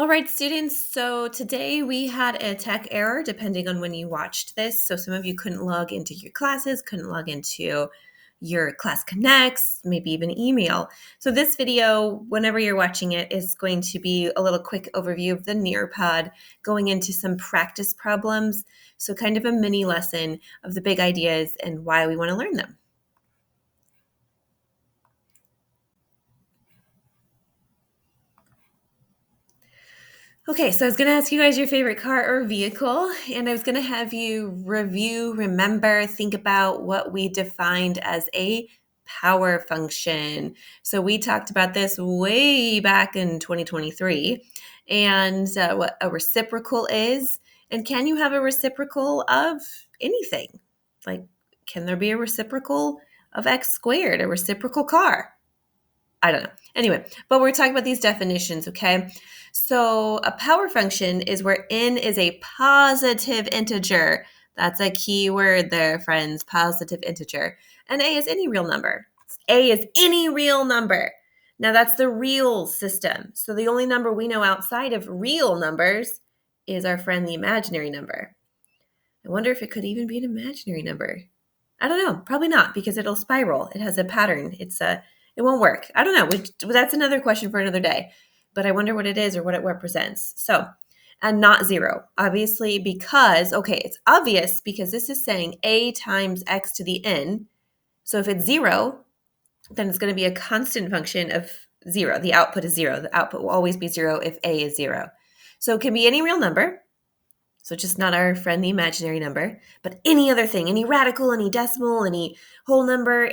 All right, students, so today we had a tech error depending on when you watched this. So some of you couldn't log into your classes, couldn't log into your Class Connects, maybe even email. So this video, whenever you're watching it, is going to be a little quick overview of the Nearpod, going into some practice problems. So kind of a mini lesson of the big ideas and why we want to learn them. Okay, so I was going to ask you guys your favorite car or vehicle, and I was going to have you review, remember, think about what we defined as a power function. So we talked about this way back in 2023, and what a reciprocal is, and can you have a reciprocal of anything? Like, can there be a reciprocal of x squared, a reciprocal car? I don't know. Anyway, but we're talking about these definitions, okay? So a power function is where n is a positive integer. That's a key word there, friends, positive integer. And a is any real number. A is any real number. Now that's the real system. So the only number we know outside of real numbers is our friend, the imaginary number. I wonder if it could even be an imaginary number. I don't know. Probably not, because it'll spiral. It has a pattern. It won't work. I don't know. That's another question for another day. But I wonder what it is or what it represents. So, and not zero, obviously, because, okay, it's obvious because this is saying a times x to the n. So if it's zero, then it's going to be a constant function of zero. The output is zero. The output will always be zero if a is zero. So it can be any real number. So just not our friend, the imaginary number, but any other thing, any radical, any decimal, any whole number,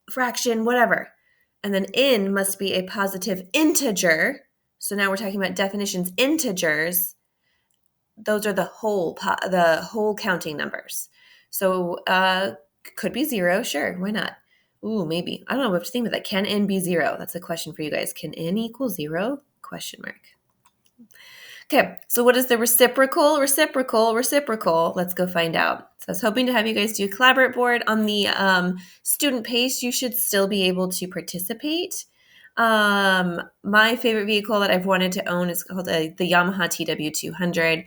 fraction, whatever. And then n must be a positive integer. So now we're talking about definitions. Integers, those are the whole counting numbers. So could be zero, sure, why not? Ooh, maybe. I don't know what to think about that. Can n be zero? That's a question for you guys. Can n equal zero? Question mark. Okay, so what is the reciprocal? Let's go find out. So I was hoping to have you guys do a collaborate board on the student pace. You should still be able to participate. My favorite vehicle that I've wanted to own is called the Yamaha TW200.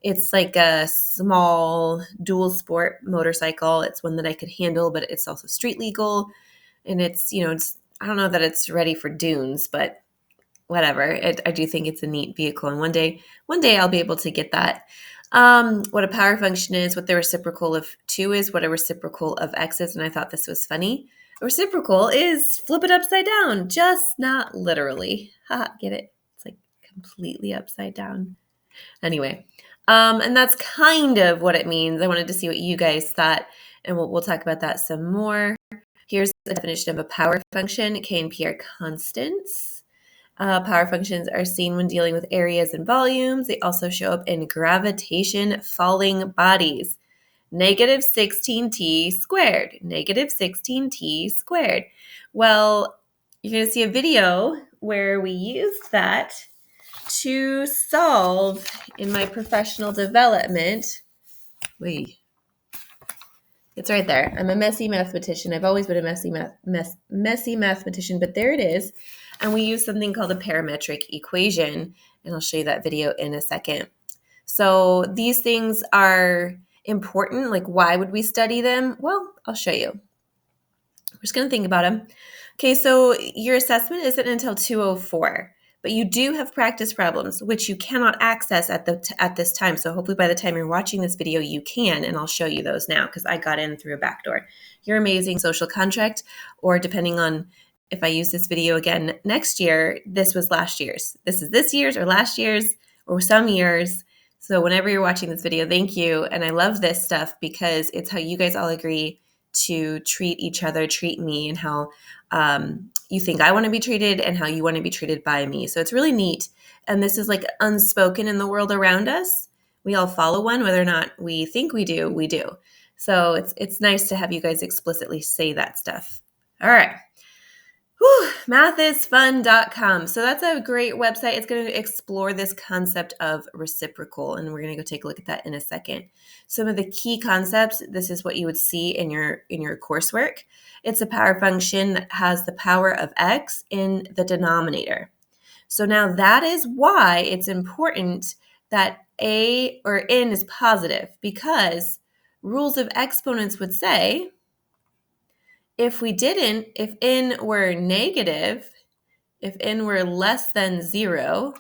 It's like a small dual sport motorcycle. It's one that I could handle, but it's also street legal. And it's I don't know that it's ready for dunes, but whatever. I do think it's a neat vehicle, and one day I'll be able to get that. What a power function is, what the reciprocal of 2 is, what a reciprocal of x is, and I thought this was funny. A reciprocal is flip it upside down, just not literally. Haha, get it? It's like completely upside down. Anyway, and that's kind of what it means. I wanted to see what you guys thought, and we'll talk about that some more. Here's the definition of a power function. K and P are constants. Power functions are seen when dealing with areas and volumes. They also show up in gravitation falling bodies. Negative 16t squared. Negative 16t squared. Well, you're going to see a video where we used that to solve in my professional development. Wait. It's right there. I'm a messy mathematician. I've always been a messy mathematician, but there it is. And we use something called a parametric equation, and I'll show you that video in a second. So these things are important. Like, why would we study them? Well, I'll show you. We're just going to think about them. Okay, so your assessment isn't until 2:04, but you do have practice problems, which you cannot access at this time. So hopefully by the time you're watching this video, you can, and I'll show you those now because I got in through a back door. Your amazing social contract, or depending on if I use this video again next year, this was last year's. This is this year's or last year's or some years. So whenever you're watching this video, thank you. And I love this stuff because it's how you guys all agree to treat each other, treat me, and how you think I want to be treated and how you want to be treated by me. So it's really neat. And this is like unspoken in the world around us. We all follow one, whether or not we think we do, we do. So it's nice to have you guys explicitly say that stuff. All right. Mathisfun.com. So that's a great website. It's going to explore this concept of reciprocal, and we're going to go take a look at that in a second. Some of the key concepts, this is what you would see in your coursework. It's a power function that has the power of x in the denominator. So now that is why it's important that a or n is positive, because rules of exponents would say if n were negative, if n were less than 0,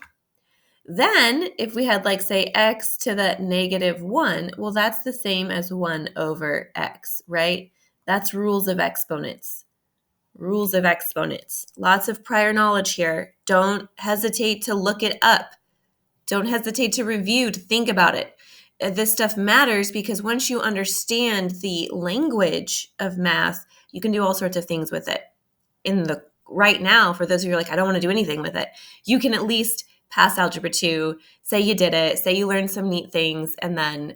then if we had, like, say, x to the negative 1, well, that's the same as 1 over x, right? That's rules of exponents. Rules of exponents. Lots of prior knowledge here. Don't hesitate to look it up. Don't hesitate to review, to think about it. This stuff matters because once you understand the language of math, you can do all sorts of things with it. Right now, for those of you who are like, I don't want to do anything with it, you can at least pass Algebra 2, say you did it, say you learned some neat things, and then,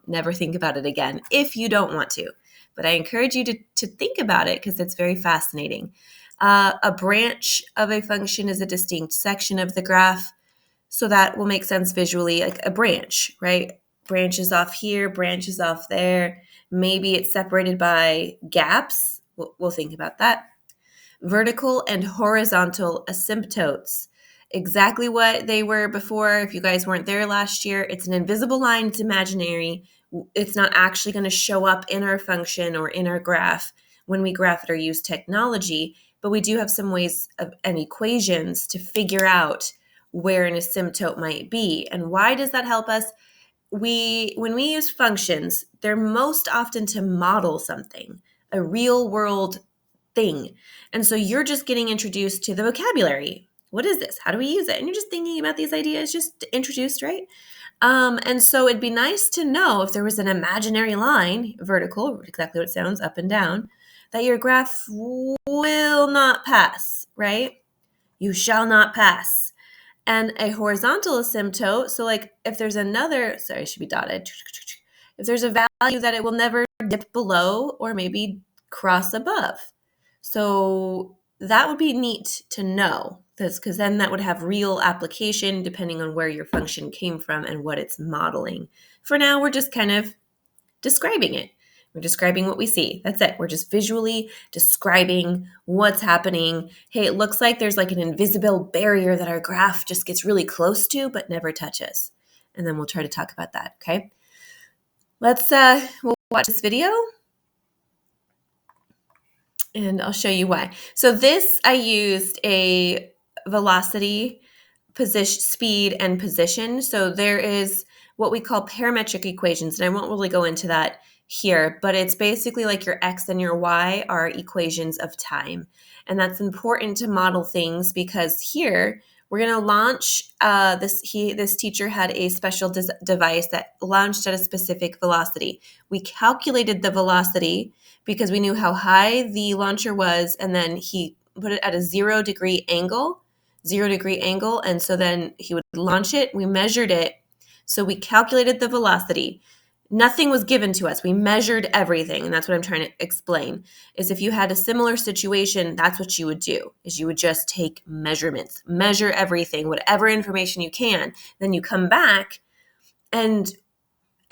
never think about it again if you don't want to. But I encourage you to think about it because it's very fascinating. A branch of a function is a distinct section of the graph. So that will make sense visually, like a branch, right? Branches off here, branches off there. Maybe it's separated by gaps. We'll think about that. Vertical and horizontal asymptotes. Exactly what they were before. If you guys weren't there last year, it's an invisible line. It's imaginary. It's not actually going to show up in our function or in our graph when we graph it or use technology, but we do have some ways and equations to figure out where an asymptote might be. And why does that help us? When we use functions, they're most often to model something, a real world thing. And so you're just getting introduced to the vocabulary. What is this? How do we use it? And you're just thinking about these ideas, just introduced, right? And so it'd be nice to know if there was an imaginary line, vertical, exactly what it sounds, up and down, that your graph will not pass, right? You shall not pass. And a horizontal asymptote, so like if there's another, sorry, it should be dotted. If there's a value that it will never dip below or maybe cross above. So that would be neat to know, because then that would have real application depending on where your function came from and what it's modeling. For now, we're just kind of describing it. We're describing what we see. That's it. We're just visually describing what's happening. Hey, it looks like there's like an invisible barrier that our graph just gets really close to but never touches. And then we'll try to talk about that, okay? We'll watch this video and I'll show you why. So this, I used a velocity, position, speed, and position. So there is what we call parametric equations, and I won't really go into that here, but it's basically like your x and your y are equations of time. And that's important to model things because here we're going to launch this teacher had a special device that launched at a specific velocity. We calculated the velocity because we knew how high the launcher was, and then he put it at a 0 degree angle, and so then he would launch it. We measured it, so we calculated the velocity. Nothing was given to us. We measured everything, and that's what I'm trying to explain, is if you had a similar situation, that's what you would do, is you would just take measurements, measure everything, whatever information you can, then you come back, and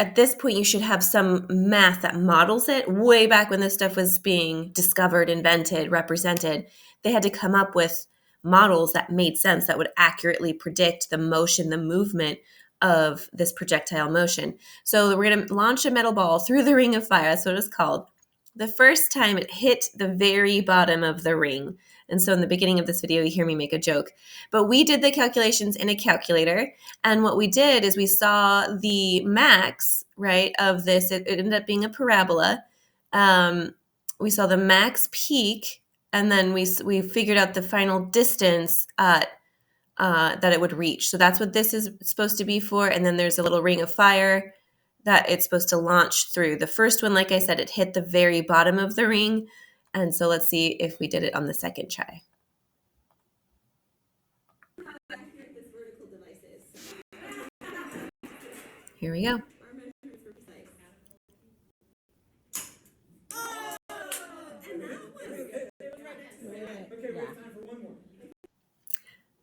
at this point, you should have some math that models it. Way back when this stuff was being discovered, invented, represented, they had to come up with models that made sense, that would accurately predict the motion, the movement of this projectile motion. So we're going to launch a metal ball through the ring of fire. That's what it's called. The first time it hit the very bottom of the ring. And so in the beginning of this video, you hear me make a joke. But we did the calculations in a calculator. And what we did is we saw the max, right, of this. It ended up being a parabola. We saw the max peak, and then we figured out the final distance that it would reach. So that's what this is supposed to be for. And then there's a little ring of fire that it's supposed to launch through. The first one, like I said, it hit the very bottom of the ring. And so let's see if we did it on the second try. Here we go.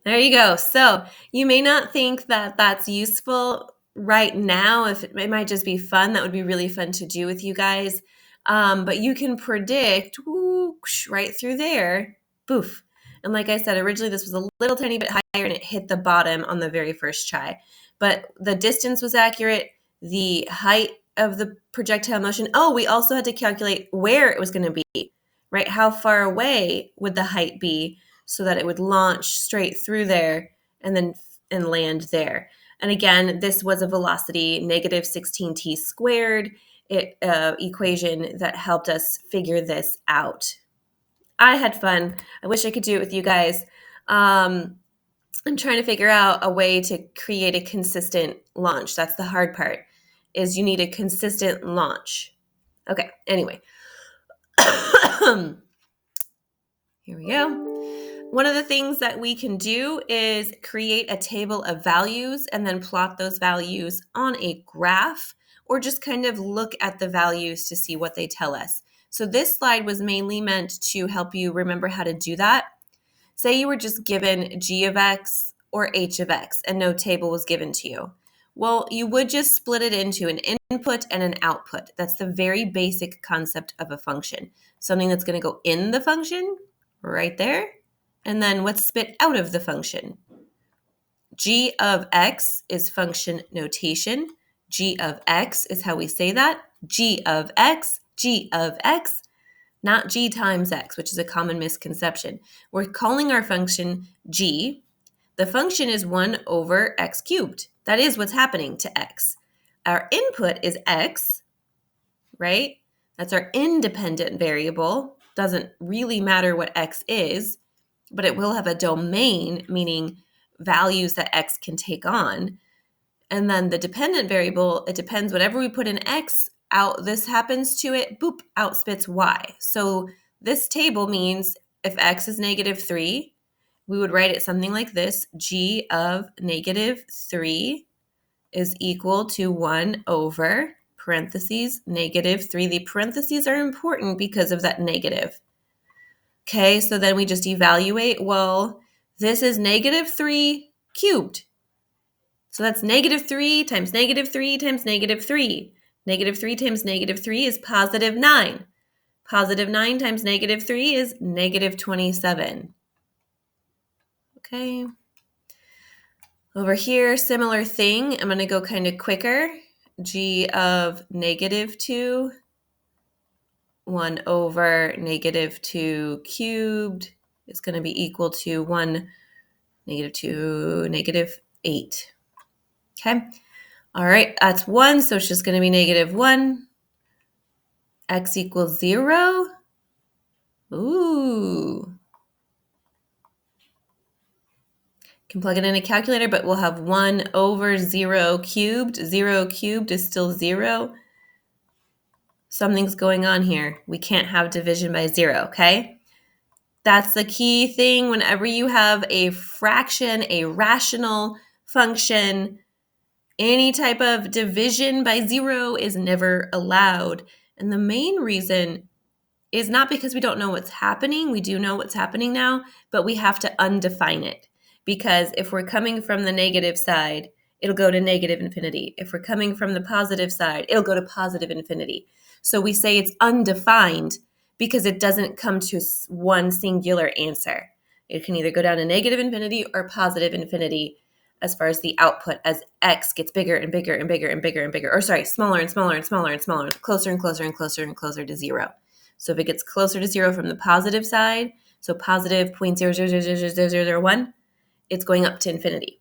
There you go. So you may not think that that's useful right now. If it might just be fun, that would be really fun to do with you guys. But you can predict right through there, poof. And like I said, originally this was a little tiny bit higher and it hit the bottom on the very first try. But the distance was accurate, the height of the projectile motion. Oh, we also had to calculate where it was going to be, right? How far away would the height be so that it would launch straight through there and land there. And again, this was a velocity negative 16t squared equation that helped us figure this out. I had fun. I wish I could do it with you guys. I'm trying to figure out a way to create a consistent launch. That's the hard part, is you need a consistent launch. Okay, anyway. Here we go. One of the things that we can do is create a table of values and then plot those values on a graph, or just kind of look at the values to see what they tell us. So this slide was mainly meant to help you remember how to do that. Say you were just given g of x or h of x and no table was given to you. Well, you would just split it into an input and an output. That's the very basic concept of a function. Something that's going to go in the function right there, and then what's spit out of the function. G of x is function notation. G of x is how we say that. G of x, not g times x, which is a common misconception. We're calling our function g. The function is 1 over x cubed. That is what's happening to x. Our input is x, right? That's our independent variable. Doesn't really matter what x is, but it will have a domain, meaning values that x can take on. And then the dependent variable, it depends whatever we put in x, out this happens to it, boop, out spits y. So this table means if x is negative 3, we would write it something like this. G of negative 3 is equal to 1 over parentheses negative 3. The parentheses are important because of that negative. Okay, so then we just evaluate. Well, this is negative 3 cubed. So that's negative 3 times negative 3 times negative 3. Negative 3 times negative 3 is positive 9. Positive 9 times negative 3 is negative 27. Okay. Over here, similar thing. I'm going to go kind of quicker. G of negative 2, 1 over negative 2 cubed is going to be equal to 1, negative 2, negative 8. Okay. All right, that's 1, so it's just going to be negative 1. X equals 0. Ooh. Can plug it in a calculator, but we'll have 1 over 0 cubed. 0 cubed is still 0. Something's going on here. We can't have division by 0, okay? That's the key thing whenever you have a fraction, a rational function. Any type of division by 0 is never allowed. And the main reason is not because we don't know what's happening. We do know what's happening now, but we have to undefine it. Because if we're coming from the negative side, it'll go to negative infinity. If we're coming from the positive side, it'll go to positive infinity. So we say it's undefined because it doesn't come to one singular answer. It can either go down to negative infinity or positive infinity as far as the output, as x gets bigger and bigger and bigger and bigger and bigger, or sorry, smaller and smaller and smaller and smaller, closer and closer and closer and closer to 0. So if it gets closer to 0 from the positive side, so positive 0.000001, it's going up to infinity.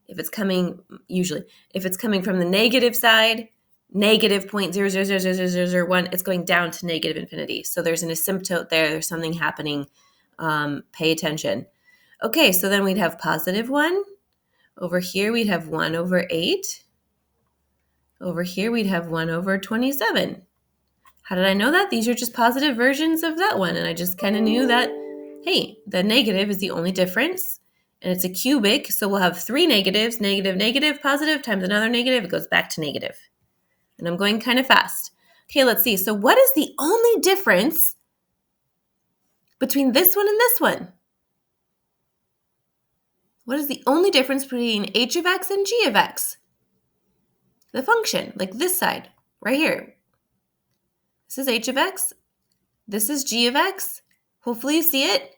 If it's coming, usually, if it's coming from the negative side, negative 0.000001, it's going down to negative infinity. So there's an asymptote there. There's something happening. Pay attention. Okay, so then we'd have positive 1. Over here, we'd have 1 over 8. Over here, we'd have 1 over 27. How did I know that? These are just positive versions of that one. And I just kind of knew that, hey, the negative is the only difference. And it's a cubic, so we'll have 3 negatives, negative, negative, positive times another negative. It goes back to negative. And I'm going kind of fast. Okay, let's see. So what is the only difference between this one and this one? What is the only difference between h of x and g of x? The function, like this side, right here. This is h of x. This is g of x. Hopefully you see it.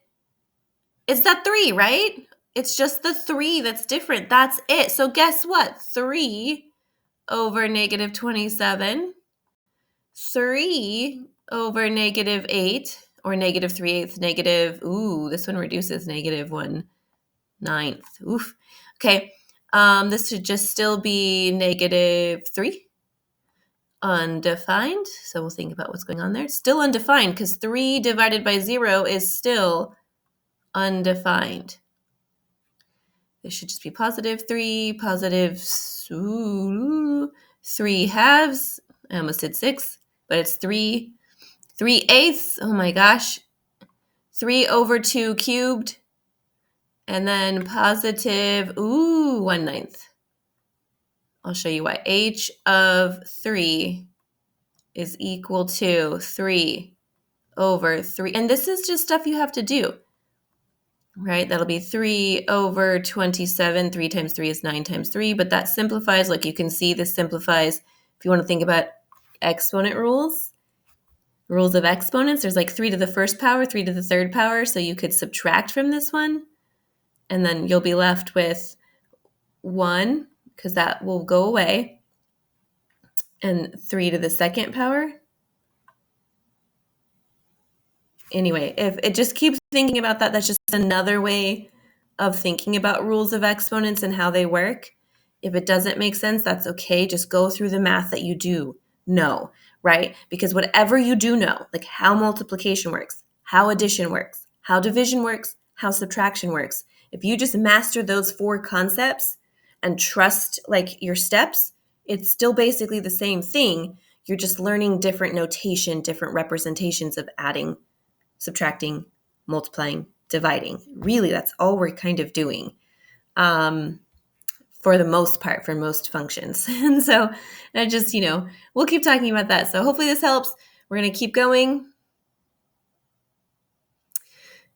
It's that 3, right? It's just the 3 that's different. That's it. So guess what? 3 over negative 27, 3 over negative 8, or negative 3/8, negative, this one reduces, negative 1/9. Oof. Okay, this should just still be negative 3, undefined. So we'll think about what's going on there. Still undefined because 3 divided by 0 is still undefined. This should just be positive 3, positive 3 halves. I almost did 6, but it's 3/8. Oh my gosh. 3 over 2 cubed. And then positive, 1/9. I'll show you why. H of 3 is equal to 3 over 3. And this is just stuff you have to do, right? That'll be 3 over 27. 3 times 3 is 9 times 3. But that simplifies. Like you can see, this simplifies. If you want to think about exponent rules of exponents, there's like 3 to the first power, 3 to the third power. So you could subtract from this one. And then you'll be left with 1, because that will go away, and 3 to the second power. Anyway, if it just keeps thinking about that, that's just another way of thinking about rules of exponents and how they work. If it doesn't make sense, that's okay. Just go through the math that you do know, right? Because whatever you do know, like how multiplication works, how addition works, how division works, how subtraction works, if you just master those 4 concepts and trust like your steps, it's still basically the same thing. You're just learning different notation, different representations of adding, subtracting, multiplying, dividing. Really, that's all we're kind of doing for the most part, for most functions. And so I just, we'll keep talking about that. So hopefully this helps. We're going to keep going.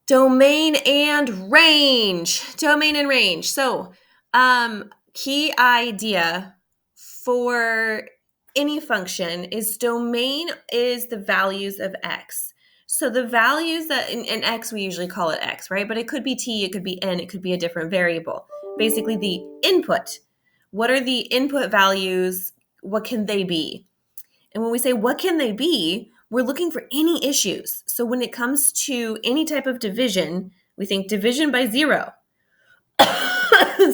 Domain and range. Domain and range. So key idea for any function is domain is the values of x. So the values that in x, we usually call it x, right? But it could be t, it could be n, it could be a different variable. Basically the input. What are the input values? What can they be? And when we say what can they be, we're looking for any issues. So when it comes to any type of division, we think division by 0.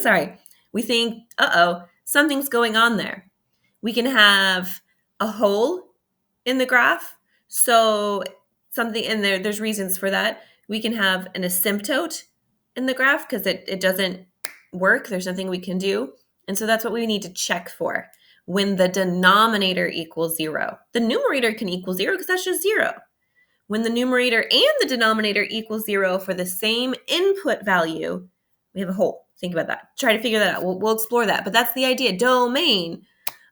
Sorry. We think, something's going on there. We can have a hole in the graph. So something in there, there's reasons for that. We can have an asymptote in the graph because it doesn't work. There's nothing we can do. And so that's what we need to check for when the denominator equals 0. The numerator can equal 0 because that's just 0. When the numerator and the denominator equals 0 for the same input value, we have a hole. Think about that. Try to figure that out. We'll explore that. But that's the idea. Domain.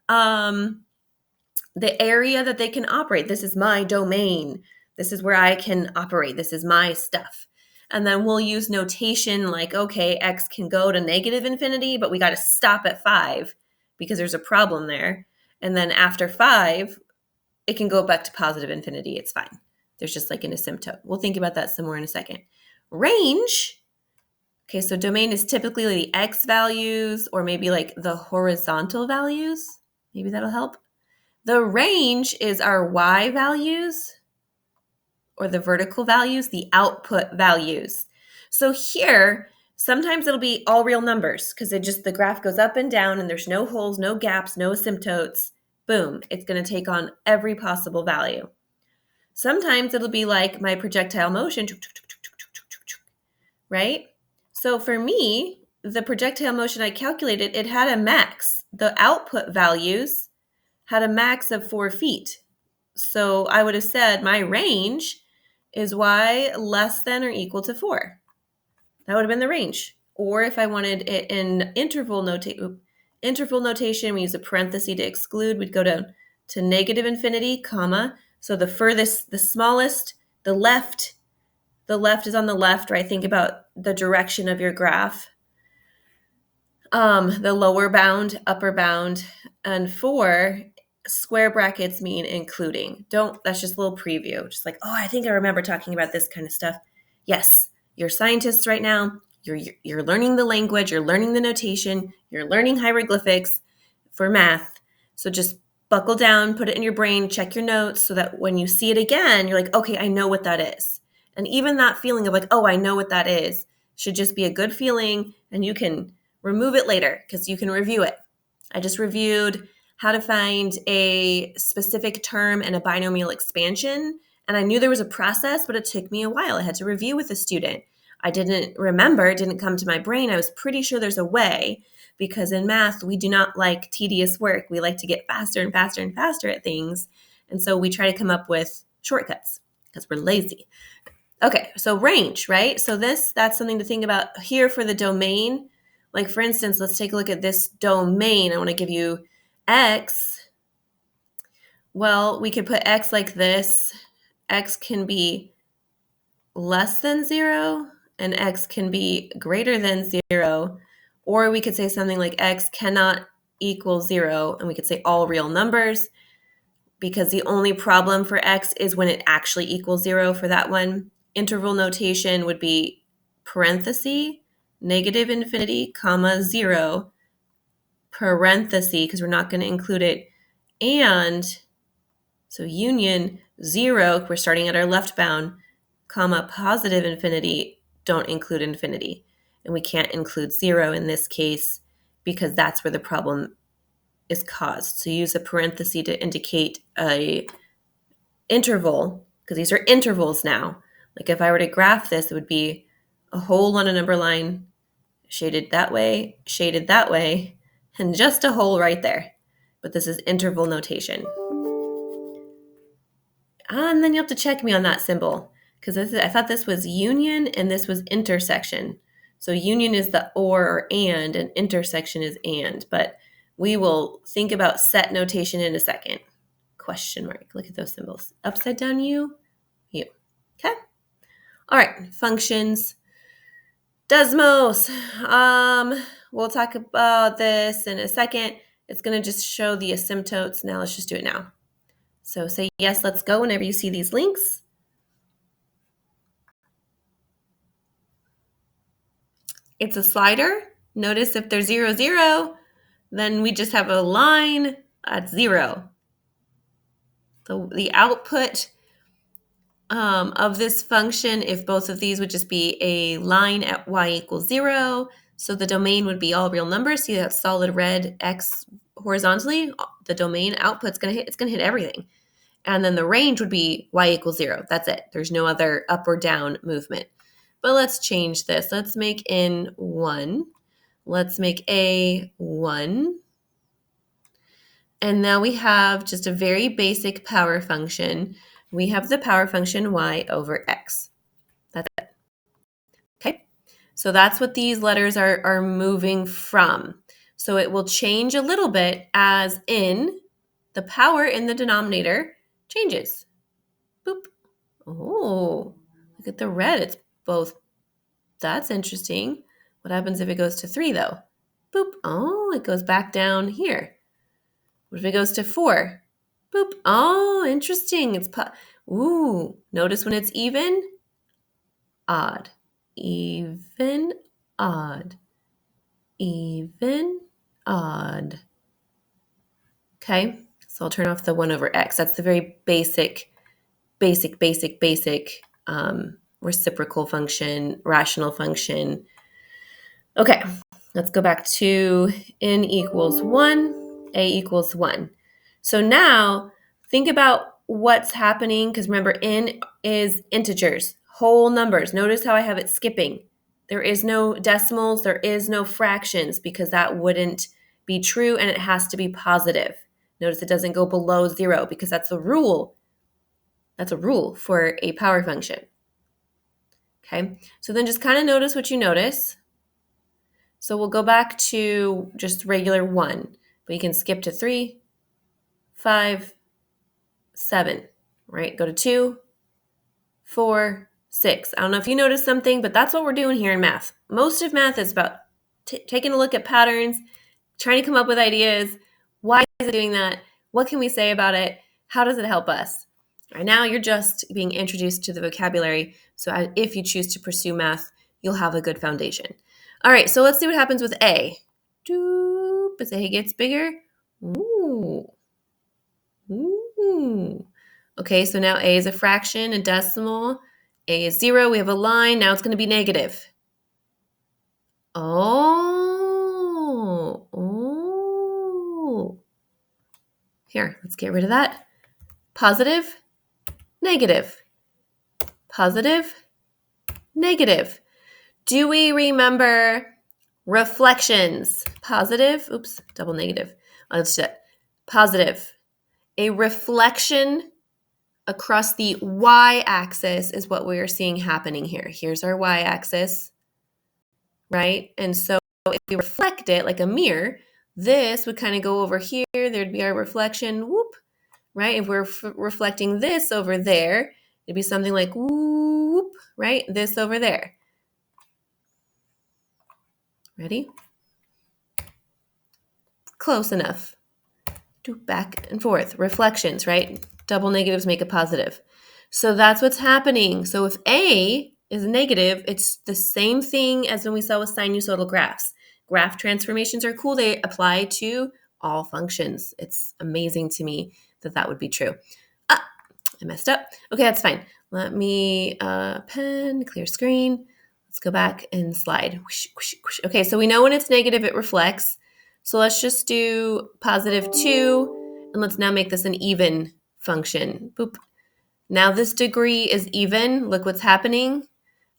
The area that they can operate. This is my domain. This is where I can operate. This is my stuff. And then we'll use notation like, okay, x can go to negative infinity, but we got to stop at 5 because there's a problem there. And then after 5, it can go back to positive infinity. It's fine. There's just like an asymptote. We'll think about that some more in a second. Range. Okay, so domain is typically the x values or maybe like the horizontal values. Maybe that'll help. The range is our y values or the vertical values, the output values. So here, sometimes it'll be all real numbers because the graph goes up and down and there's no holes, no gaps, no asymptotes. Boom, it's going to take on every possible value. Sometimes it'll be like my projectile motion, right? So for me, the projectile motion I calculated, it had a max. The output values had a max of 4 feet. So I would have said my range is y less than or equal to 4. That would have been the range. Or if I wanted it in interval notation, we use a parenthesis to exclude. We'd go to negative infinity, comma. So the furthest, the smallest, the left is on the left, right? Think about the direction of your graph. The lower bound, upper bound, and 4 square brackets mean including. That's just a little preview. Just like, I think I remember talking about this kind of stuff. Yes, You're scientists right now. You're learning the language. You're learning the notation. You're learning hieroglyphics for math. So just buckle down, put it in your brain, check your notes so that when you see it again, you're like, okay, I know what that is. And even that feeling of like, oh, I know what that is, should just be a good feeling, and you can remove it later because you can review it. I just reviewed how to find a specific term in a binomial expansion, and I knew there was a process, but it took me a while. I had to review with a student. I didn't remember, it didn't come to my brain. I was pretty sure there's a way, because in math, we do not like tedious work. We like to get faster and faster and faster at things. And so we try to come up with shortcuts because we're lazy. Okay, so range, right? So that's something to think about here for the domain. Like for instance, let's take a look at this domain. I want to give you x. Well, we could put x like this. X can be less than 0 and x can be greater than 0. Or we could say something like x cannot equal 0, and we could say all real numbers, because the only problem for x is when it actually equals 0 for that one. Interval notation would be parenthesis, negative infinity, comma, 0, parenthesis, because we're not going to include it, and so union 0, we're starting at our left bound, comma, positive infinity, don't include infinity. And we can't include 0 in this case because that's where the problem is caused. So use a parenthesis to indicate a interval, because these are intervals now. Like if I were to graph this, it would be a hole on a number line, shaded that way, and just a hole right there. But this is interval notation. And then you have to check me on that symbol, because I thought this was union and this was intersection. So union is the or and intersection is and. But we will think about set notation in a second. Question mark. Look at those symbols. Upside down U, U. Okay? All right, functions. Desmos. We'll talk about this in a second. It's going to just show the asymptotes. Now let's just do it now. So say yes, let's go whenever you see these links. It's a slider. Notice if there's 0, 0, then we just have a line at 0. So the output of this function, if both of these would just be a line at y equals 0, so the domain would be all real numbers. See that solid red X horizontally? The domain output's going to hit, it's going to hit everything. And then the range would be y equals 0. That's it. There's no other up or down movement. But let's change this. Let's make n 1. Let's make a 1. And now we have just a very basic power function. We have the power function y over x. That's it. Okay? So that's what these letters are moving from. So it will change a little bit as in the power in the denominator changes. Boop. Oh, look at the red. It's both. That's interesting. What happens if it goes to 3, though? Boop. Oh, it goes back down here. What if it goes to 4? Boop. Oh, interesting. It's ooh. Notice when it's even? Odd. Even, odd. Even, odd. Okay, so I'll turn off the 1 over x. That's the very basic reciprocal function, rational function. Okay, let's go back to n equals 1, a equals 1. So now think about what's happening, because remember, n is integers, whole numbers. Notice how I have it skipping. There is no decimals, there is no fractions, because that wouldn't be true, and it has to be positive. Notice it doesn't go below 0, because that's a rule. That's a rule for a power function. Okay, so then just kind of notice what you notice. So we'll go back to just regular 1, but you can skip to 3, 5, 7, right? Go to 2, 4, 6. I don't know if you noticed something, but that's what we're doing here in math. Most of math is about taking a look at patterns, trying to come up with ideas. Why is it doing that? What can we say about it? How does it help us? Right now, you're just being introduced to the vocabulary. So if you choose to pursue math, you'll have a good foundation. All right, so let's see what happens with A. Doop, as A gets bigger. Ooh. Ooh. Okay, so now A is a fraction, a decimal. A is 0. We have a line. Now it's going to be negative. Oh. Here, let's get rid of that. Positive, negative. Positive, negative. Do we remember reflections? Positive, oops, double negative. Let's do it. Positive. A reflection across the y-axis is what we are seeing happening here. Here's our y-axis, right? And so if we reflect it like a mirror, this would kind of go over here. There'd be our reflection, whoop, right? If we're reflecting this over there, it'd be something like whoop, right? This over there. Ready? Close enough. Do back and forth. Reflections, right? Double negatives make a positive. So that's what's happening. So if A is negative, it's the same thing as when we saw with sinusoidal graphs. Graph transformations are cool. They apply to all functions. It's amazing to me that that would be true. Ah, I messed up. Okay, that's fine. Let me pen, clear screen. Let's go back and slide. Whoosh, whoosh, whoosh. Okay, so we know when it's negative, it reflects. So let's just do positive 2, and let's now make this an even function. Boop. Now this degree is even. Look what's happening.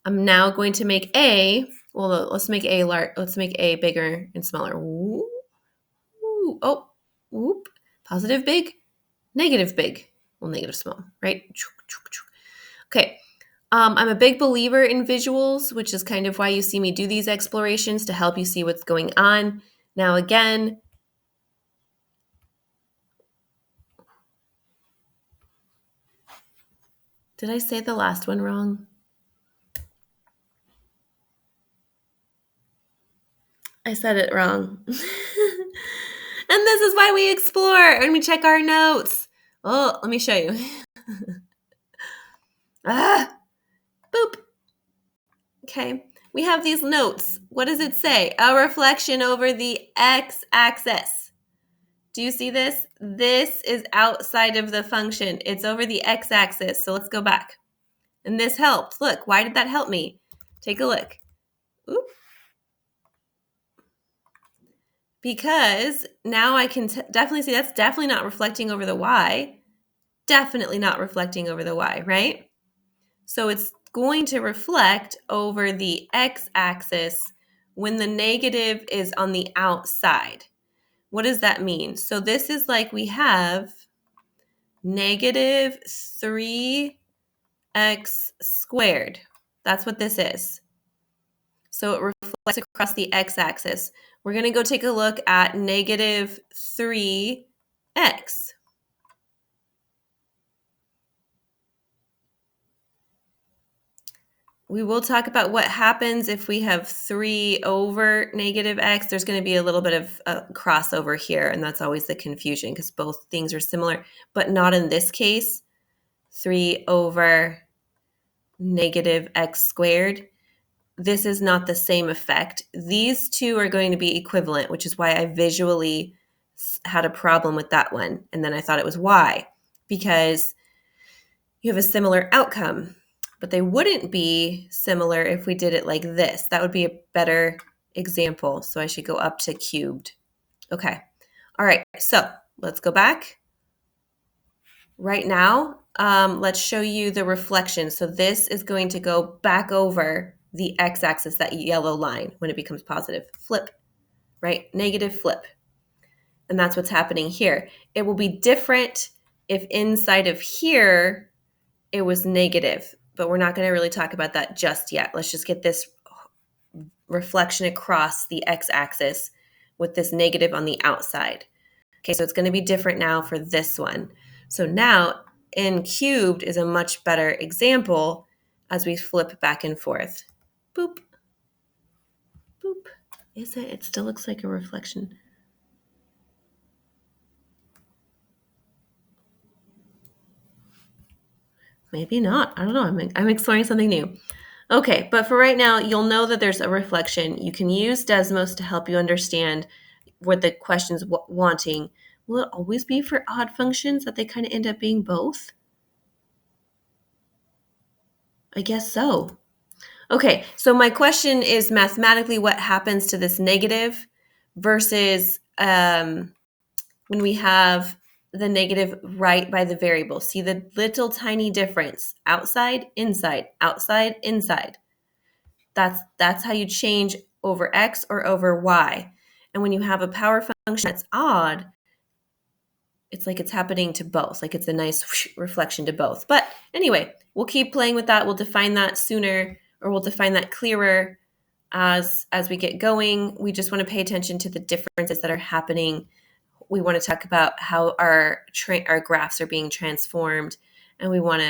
I'm now going to make A, well, let's make A large. Let's make A bigger and smaller. Ooh. Oh, whoop. Positive big, negative big. Well, negative small, right? Okay. I'm a big believer in visuals, which is kind of why you see me do these explorations to help you see what's going on. Now, again, did I say the last one wrong? I said it wrong. And this is why we explore and we check our notes. Oh, let me show you. Boop. Okay, we have these notes. What does it say? A reflection over the x-axis. Do you see this? This is outside of the function. It's over the x-axis. So let's go back. And this helped. Look, why did that help me? Take a look. Oop. Because now I can definitely see that's definitely not reflecting over the y. Definitely not reflecting over the y, right? So it's going to reflect over the x-axis when the negative is on the outside. What does that mean? So this is like we have negative 3x squared. That's what this is. So it reflects across the x-axis. We're going to go take a look at negative 3x. We will talk about what happens if we have 3 over negative x. There's going to be a little bit of a crossover here, and that's always the confusion because both things are similar, but not in this case. 3 over negative x squared. This is not the same effect. These two are going to be equivalent, which is why I visually had a problem with that one. And then I thought it was y, because you have a similar outcome. But they wouldn't be similar if we did it like this. That would be a better example. So I should go up to cubed. Okay. All right. So let's go back. Right now, let's show you the reflection. So this is going to go back over the x-axis, that yellow line, when it becomes positive. Flip, right? Negative flip. And that's what's happening here. It will be different if inside of here it was negative, but we're not going to really talk about that just yet. Let's just get this reflection across the x-axis with this negative on the outside. Okay, so it's going to be different now for this one. So now n cubed is a much better example as we flip back and forth. Boop, boop. Is it? It still looks like a reflection. Maybe not. I don't know. I'm exploring something new. Okay, but for right now, you'll know that there's a reflection. You can use Desmos to help you understand what the question's wanting. Will it always be for odd functions that they kind of end up being both? I guess so. Okay, so my question is mathematically what happens to this negative versus when we have the negative right by the variable. See the little tiny difference, outside, inside, outside, inside. That's how you change over x or over y. And when you have a power function that's odd, it's like it's happening to both. Like it's a nice reflection to both. But anyway, we'll keep playing with that. We'll define that sooner, or we'll define that clearer as we get going. We just want to pay attention to the differences that are happening. We want to talk about how our graphs are being transformed, and we want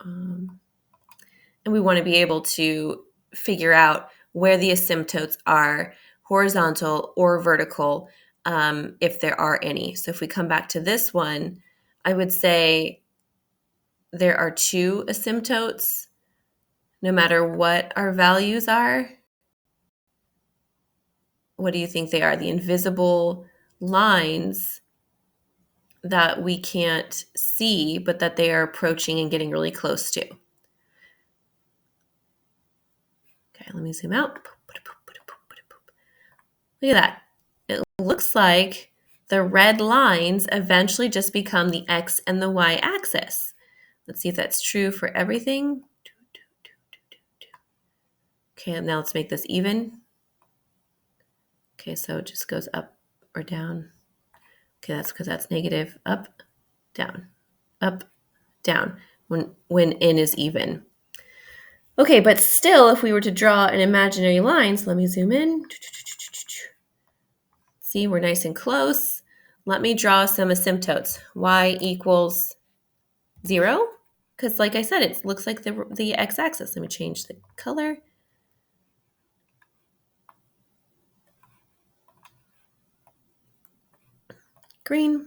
to be able to figure out where the asymptotes are, horizontal or vertical, if there are any. So if we come back to this one, I would say there are two asymptotes, no matter what our values are. What do you think they are? The invisible lines that we can't see, but that they are approaching and getting really close to. Okay, let me zoom out. Look at that. It looks like the red lines eventually just become the x and the y axis. Let's see if that's true for everything. Okay, now let's make this even. Okay, so it just goes up or down. Okay, that's because that's negative. Up, down, when n is even. Okay, but still, if we were to draw an imaginary line, so let me zoom in. See, we're nice and close. Let me draw some asymptotes. Y equals 0, because like I said, it looks like the x-axis. Let me change the color. Green.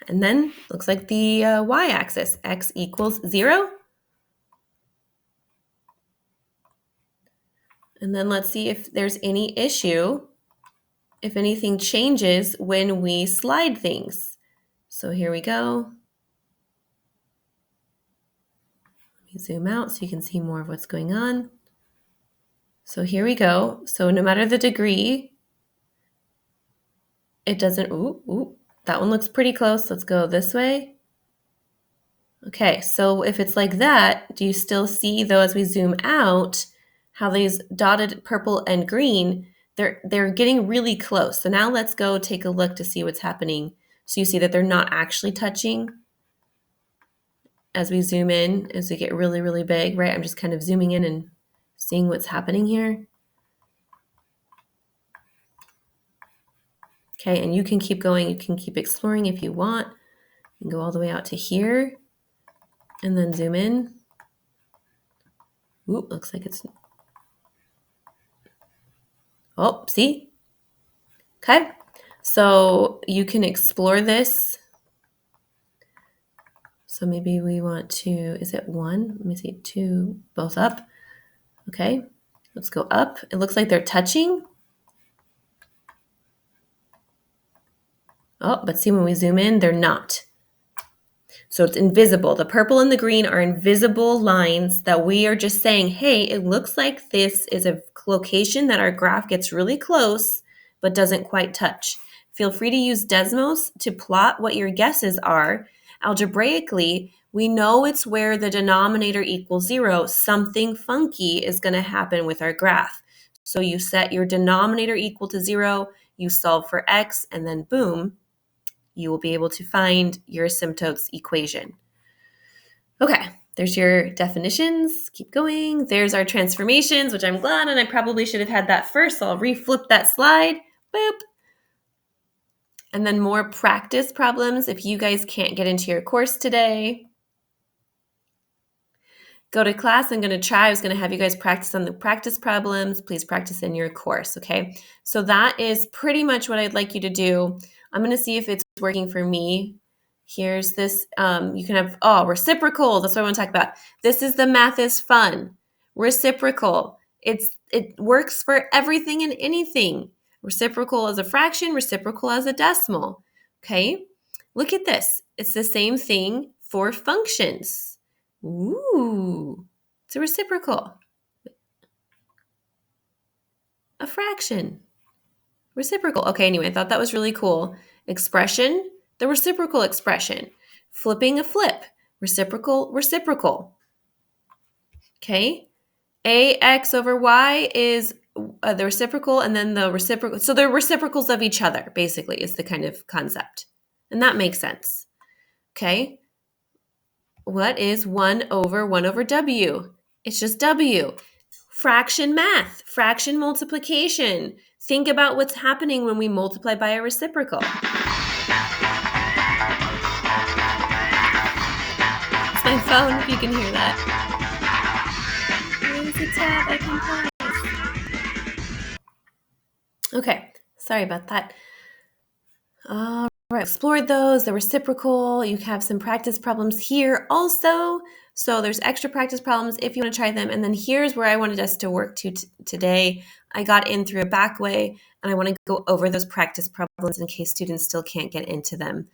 And then looks like the y-axis, x equals 0. And then let's see if there's any issue, if anything changes when we slide things. So here we go. Let me zoom out so you can see more of what's going on. So here we go. So no matter the degree, it doesn't, that one looks pretty close. Let's go this way. Okay, so if it's like that, do you still see, though, as we zoom out, how these dotted purple and green, they're getting really close. So now let's go take a look to see what's happening. So you see that they're not actually touching as we zoom in, as we get really, really big, right? I'm just kind of zooming in and seeing what's happening here. Okay, and you can keep going. You can keep exploring if you want. You can go all the way out to here and then zoom in. Ooh, looks like it's... Oh, see? Okay, so you can explore this. So maybe we want to, is it 1? Let me see, 2, both up. Okay, let's go up. It looks like they're touching. Oh, but see, when we zoom in, they're not. So it's invisible. The purple and the green are invisible lines that we are just saying, hey, it looks like this is a location that our graph gets really close, but doesn't quite touch. Feel free to use Desmos to plot what your guesses are. Algebraically, we know it's where the denominator equals 0. Something funky is going to happen with our graph. So you set your denominator equal to 0, you solve for x, and then boom, you will be able to find your asymptotes equation. Okay, there's your definitions. Keep going. There's our transformations, which I'm glad, and I probably should have had that first, so I'll reflip that slide. Boop. And then more practice problems. If you guys can't get into your course today, go to class. I was going to have you guys practice on the practice problems. Please practice in your course, okay? So that is pretty much what I'd like you to do. I'm going to see if it's working for me Here's this, you can have, reciprocal. That's what I want to talk about. This is the math is fun. Reciprocal. It works for everything and anything. Reciprocal as a fraction, reciprocal as a decimal. Okay? Look at this. It's the same thing for functions. Ooh, it's a reciprocal. A fraction. Reciprocal. Okay, anyway, I thought that was really cool. Expression, the reciprocal expression. Flipping a flip. Reciprocal, reciprocal. Okay? Ax over y is the reciprocal, and then the reciprocal. So they're reciprocals of each other, basically, is the kind of concept. And that makes sense. Okay? What is 1 over w? It's just w. Fraction math, fraction multiplication. Think about what's happening when we multiply by a reciprocal. It's my phone, if you can hear that. Where's the tab I can press? Okay, sorry about that. All right, explored those. The reciprocal. You have some practice problems here also. So there's extra practice problems if you want to try them. And then here's where I wanted us to work to today. I got in through a back way, and I want to go over those practice problems in case students still can't get into them.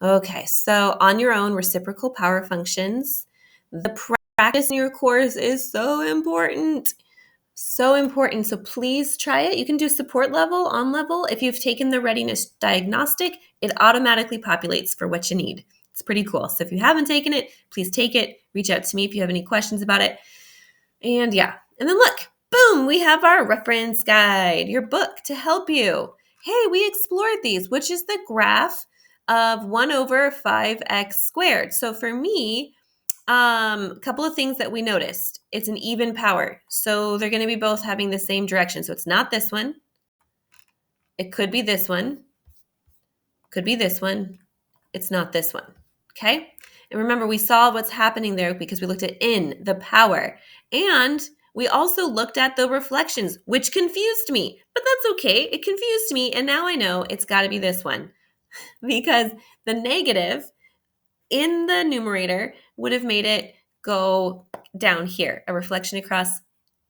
Okay, so on your own, reciprocal power functions. The practice in your course is so important. So important. So please try it. You can do support level, on level. If you've taken the readiness diagnostic, it automatically populates for what you need. It's pretty cool. So if you haven't taken it, please take it. Reach out to me if you have any questions about it. And yeah. And then look, boom, we have our reference guide, your book to help you. Hey, we explored these, which is the graph of 1 over 5x squared. So for me, a couple of things that we noticed. It's an even power. So they're going to be both having the same direction. So it's not this one. It could be this one. Could be this one. It's not this one. Okay? And remember, we saw what's happening there because we looked at in, the power. And we also looked at the reflections, which confused me. But that's okay. It confused me. And now I know it's got to be this one. Because the negative in the numerator would have made it go down here, a reflection across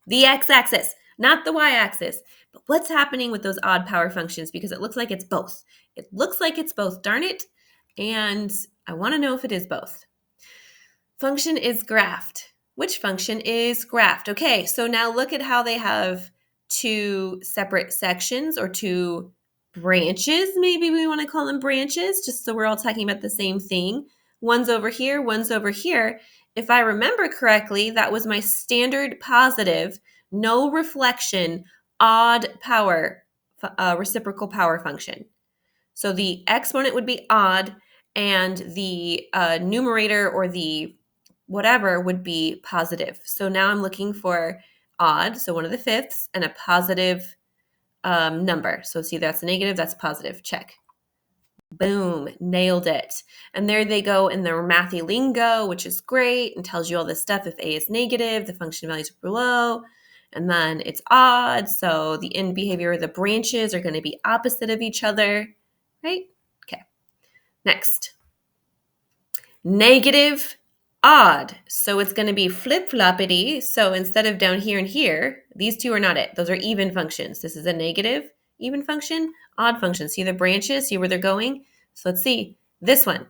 the x-axis, not the y-axis. But what's happening with those odd power functions? Because it looks like it's both. It looks like it's both, darn it. And I want to know if it is both. Function is graphed. Which function is graphed? Okay, so now look at how they have two separate sections or two branches. Maybe we want to call them branches, just so we're all talking about the same thing. One's over here, one's over here. If I remember correctly, that was my standard positive, no reflection, odd power, reciprocal power function. So the exponent would be odd, and the numerator or the whatever would be positive. So now I'm looking for odd, so 1 of the fifths, and a positive number. So see, that's a negative, that's positive. Check. Boom, nailed it. And there they go in their mathy lingo, which is great and tells you all this stuff. If a is negative, the function values are below, and then it's odd. So the end behavior of the branches are going to be opposite of each other, right? Okay. Next. Negative, odd. So it's going to be flip-floppity. So instead of down here and here, these two are not it. Those are even functions. This is a negative even function, odd function. See the branches? See where they're going? So let's see. This one.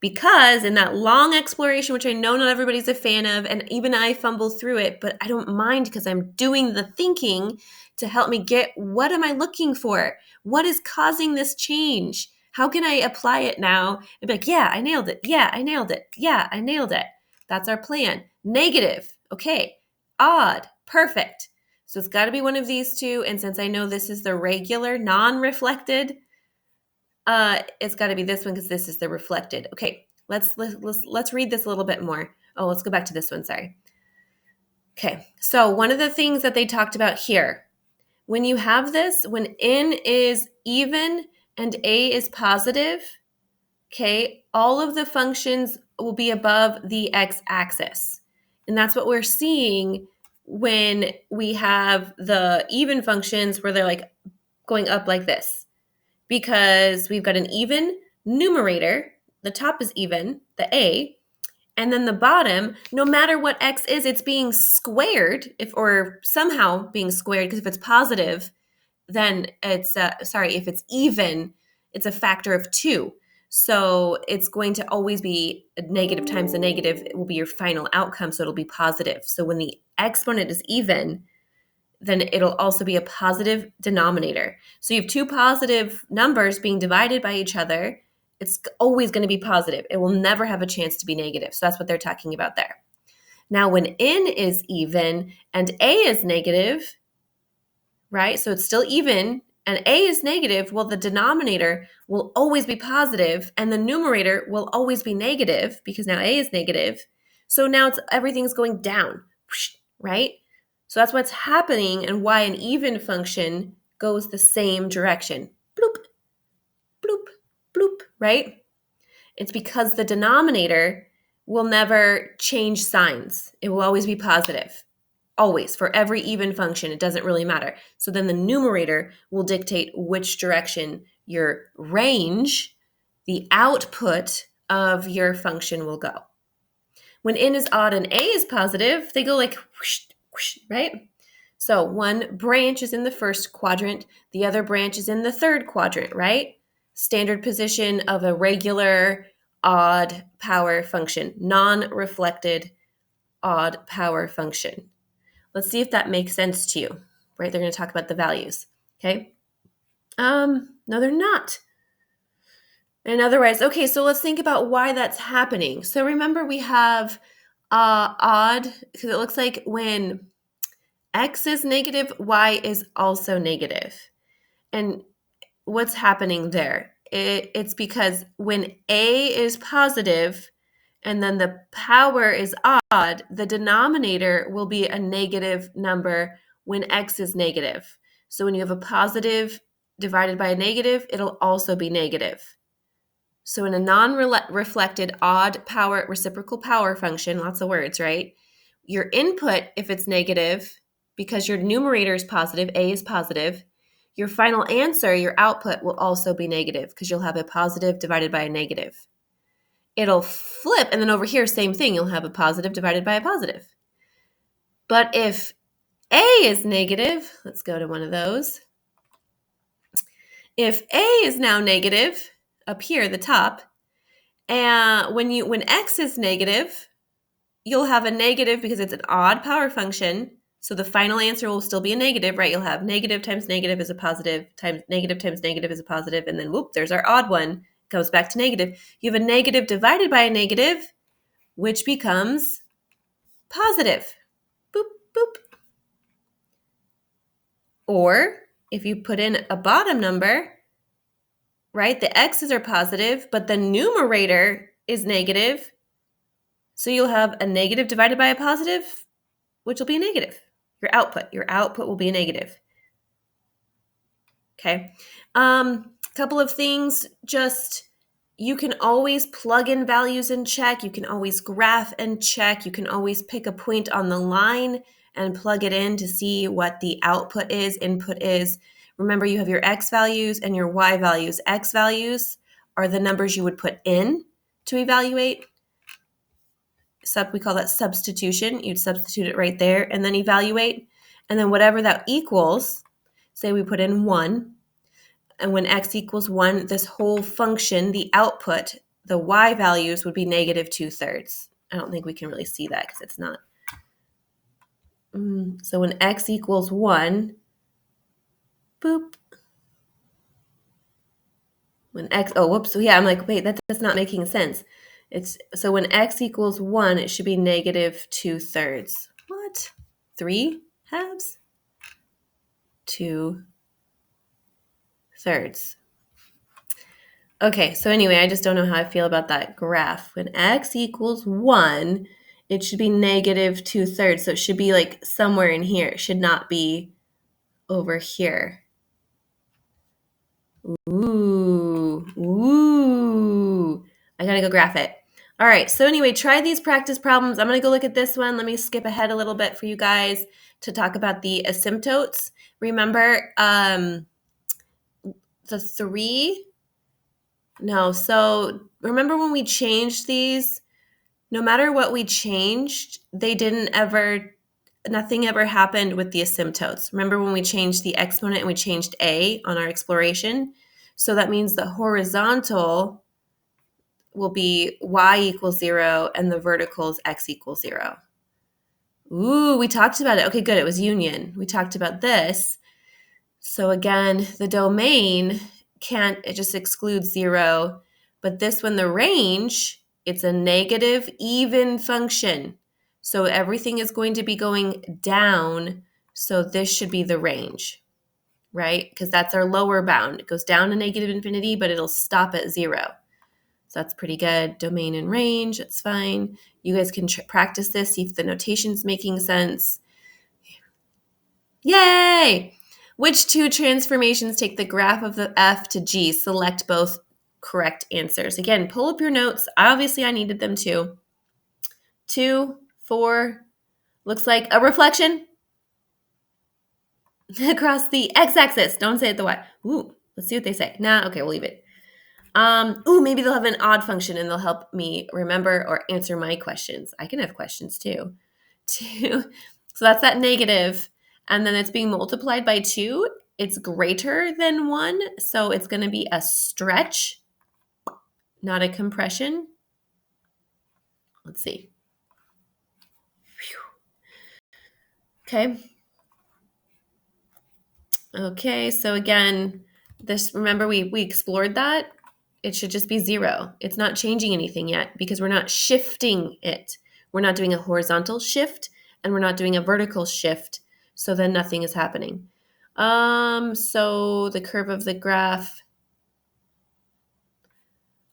Because in that long exploration, which I know not everybody's a fan of, and even I fumble through it, but I don't mind because I'm doing the thinking to help me get, what am I looking for? What is causing this change? How can I apply it now? And be like, yeah, I nailed it. Yeah, I nailed it. Yeah, I nailed it. That's our plan. Negative. Okay. Odd. Perfect. So it's got to be one of these two. And since I know this is the regular, non-reflected, it's got to be this one because this is the reflected. Okay, let's read this a little bit more. Oh, let's go back to this one. Sorry. Okay, so one of the things that they talked about here, when you have this, when n is even and a is positive, okay, all of the functions will be above the x-axis. And that's what we're seeing when we have the even functions where they're like going up like this. Because we've got an even numerator, the top is even, the A, and then the bottom, no matter what x is, it's being squared, or somehow being squared, because if it's positive, then it's, if it's even, it's a factor of 2. So it's going to always be a negative times a negative. It will be your final outcome, so it'll be positive. So when the exponent is even, then it'll also be a positive denominator. So you have two positive numbers being divided by each other. It's always going to be positive. It will never have a chance to be negative. So that's what they're talking about there. Now, when n is even and a is negative, right? So it's still even and a is negative, well, the denominator will always be positive and the numerator will always be negative because now a is negative. So now everything's going down, right? So that's what's happening and why an even function goes the same direction. Bloop, bloop, bloop, right? It's because the denominator will never change signs. It will always be positive. Always, for every even function, it doesn't really matter. So then the numerator will dictate which direction your range, the output of your function will go. When n is odd and a is positive, they go like whoosh, whoosh, right? So one branch is in the first quadrant, the other branch is in the third quadrant, right? Standard position of a regular odd power function, non-reflected odd power function. Let's see if that makes sense to you, right? They're going to talk about the values, okay? No, they're not. And otherwise, okay, so let's think about why that's happening. So remember we have odd, because it looks like when x is negative, y is also negative. And what's happening there? It's because when a is positive and then the power is odd, the denominator will be a negative number when x is negative. So when you have a positive divided by a negative, it'll also be negative. So in a non-reflected odd power, reciprocal power function, lots of words, right? Your input, if it's negative, because your numerator is positive, a is positive, your final answer, your output will also be negative because you'll have a positive divided by a negative. It'll flip, and then over here, same thing, you'll have a positive divided by a positive. But if a is negative, let's go to one of those. If a is now negative, up here at the top, and when x is negative, you'll have a negative because it's an odd power function. So the final answer will still be a negative, right? You'll have negative times negative is a positive, times negative is a positive, and then whoop, there's our odd one. Goes back to negative. You have a negative divided by a negative, which becomes positive. Boop, boop. Or if you put in a bottom number, right, the x's are positive, but the numerator is negative. So you'll have a negative divided by a positive, which will be a negative. Your output will be a negative. Okay. Couple of things, just you can always plug in values and check. You can always graph and check. You can always pick a point on the line and plug it in to see what the output is, input is. Remember, you have your x values and your y values. X values are the numbers you would put in to evaluate. We call that substitution. You'd substitute it right there and then evaluate. And then whatever that equals, say we put in 1, and when x equals 1, this whole function, the output, the y values would be negative 2/3. I don't think we can really see that because it's not. So when x equals 1, boop. When x, I'm like, wait, that's not making sense. So when x equals 1, it should be negative 2/3. What? 3 halves? 2/3. Okay, so anyway, I just don't know how I feel about that graph. When x equals 1, it should be negative 2/3. So it should be like somewhere in here. It should not be over here. Ooh. I gotta go graph it. All right, so anyway, try these practice problems. I'm gonna go look at this one. Let me skip ahead a little bit for you guys to talk about the asymptotes. Remember, the 3 No, so remember when we changed these, no matter what we changed, nothing ever happened with the asymptotes. Remember when we changed the exponent and we changed a on our exploration? So that means the horizontal will be y equals 0 and the vertical is x equals 0. Ooh, we talked about it. Okay, good. It was union. We talked about this. So again, the domain it just excludes 0. But this one, the range, it's a negative even function. So everything is going to be going down. So this should be the range, right? Because that's our lower bound. It goes down to negative infinity, but it'll stop at 0. So that's pretty good. Domain and range, that's fine. You guys can practice this, see if the notation's making sense. Yay! Which two transformations take the graph of the f to g? Select both correct answers. Again, pull up your notes. Obviously, I needed them too. 2, 4, looks like a reflection across the x-axis. Don't say it the y. Ooh, let's see what they say. Nah, okay, we'll leave it. Maybe they'll have an odd function and they'll help me remember or answer my questions. I can have questions too. 2. So that's that negative. And then it's being multiplied by 2. It's greater than 1. So it's going to be a stretch, not a compression. Let's see. Okay. Okay, so again, remember we explored that. It should just be 0. It's not changing anything yet because we're not shifting it. We're not doing a horizontal shift and we're not doing a vertical shift. So then nothing is happening. So the curve of the graph.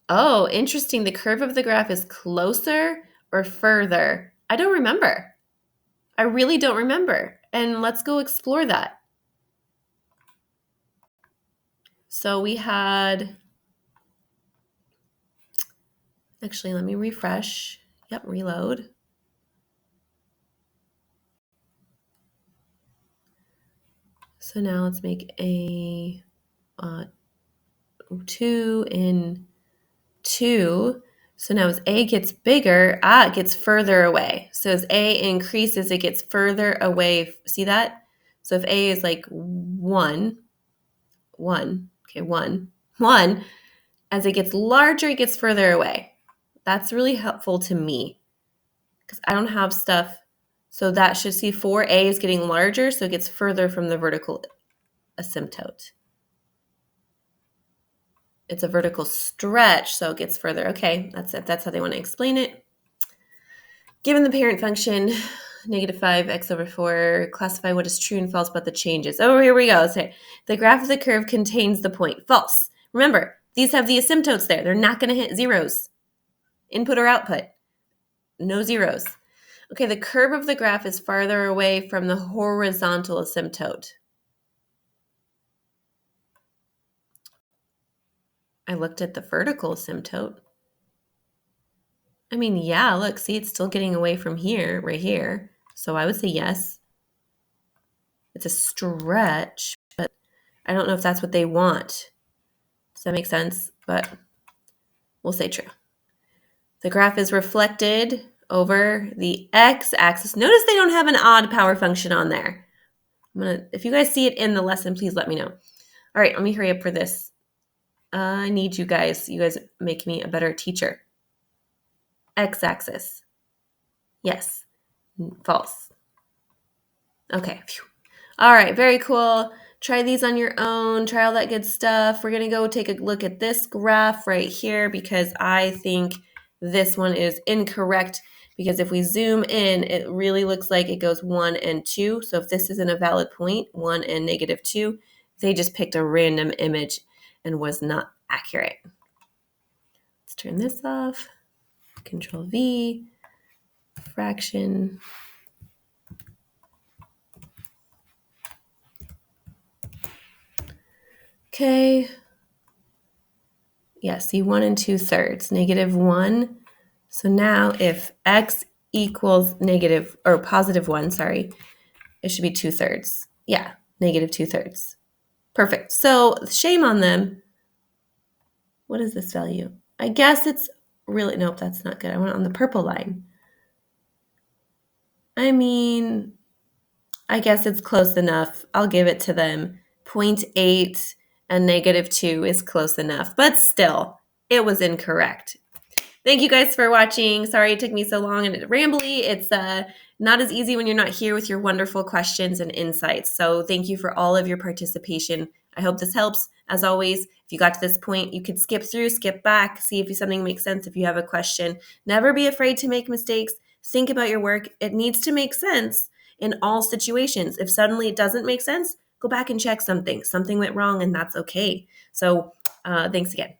Oh, interesting. The curve of the graph is closer or further. I don't remember. I really don't remember. And let's go explore that. So we had, actually, let me refresh. Yep, reload. So now let's make a 2 in 2. So now as A gets bigger, it gets further away. So as A increases, it gets further away. See that? So if A is like 1, okay, 1, as it gets larger, it gets further away. That's really helpful to me because I don't have stuff. So that should see 4A is getting larger, so it gets further from the vertical asymptote. It's a vertical stretch, so it gets further. Okay, that's it. That's how they want to explain it. Given the parent function, negative 5x over 4, classify what is true and false about the changes. Oh, here we go. Let's say the graph of the curve contains the point. False. Remember, these have the asymptotes there. They're not going to hit zeros. Input or output. No zeros. Okay, the curve of the graph is farther away from the horizontal asymptote. I looked at the vertical asymptote. I mean, yeah, look, see, it's still getting away from here, right here. So I would say yes. It's a stretch, but I don't know if that's what they want. Does that make sense? But we'll say true. The graph is reflected over the x-axis. Notice they don't have an odd power function on there. If you guys see it in the lesson, please let me know. All right, let me hurry up for this. I need you guys. You guys make me a better teacher. X-axis. Yes. False. Okay. Phew. All right, very cool. Try these on your own. Try all that good stuff. We're going to go take a look at this graph right here because I think this one is incorrect because if we zoom in, it really looks like it goes 1 and 2. So if this isn't a valid point, 1 and negative 2, they just picked a random image and was not accurate. Let's turn this off. Control V, fraction. Okay. Yeah, see 1 and 2/3, negative 1. So now if x equals negative or positive 1, sorry, it should be 2/3. Yeah, negative 2/3. Perfect. So shame on them. What is this value? I guess it's really, nope, that's not good. I want it on the purple line. I mean, I guess it's close enough. I'll give it to them. 0.8 and -2 is close enough, but still, it was incorrect. Thank you guys for watching. Sorry it took me so long and rambly. It's not as easy when you're not here with your wonderful questions and insights. So thank you for all of your participation. I hope this helps. As always, if you got to this point, you could skip through, skip back, see if something makes sense if you have a question. Never be afraid to make mistakes. Think about your work. It needs to make sense in all situations. If suddenly it doesn't make sense, go back and check something. Something went wrong and that's okay. So thanks again.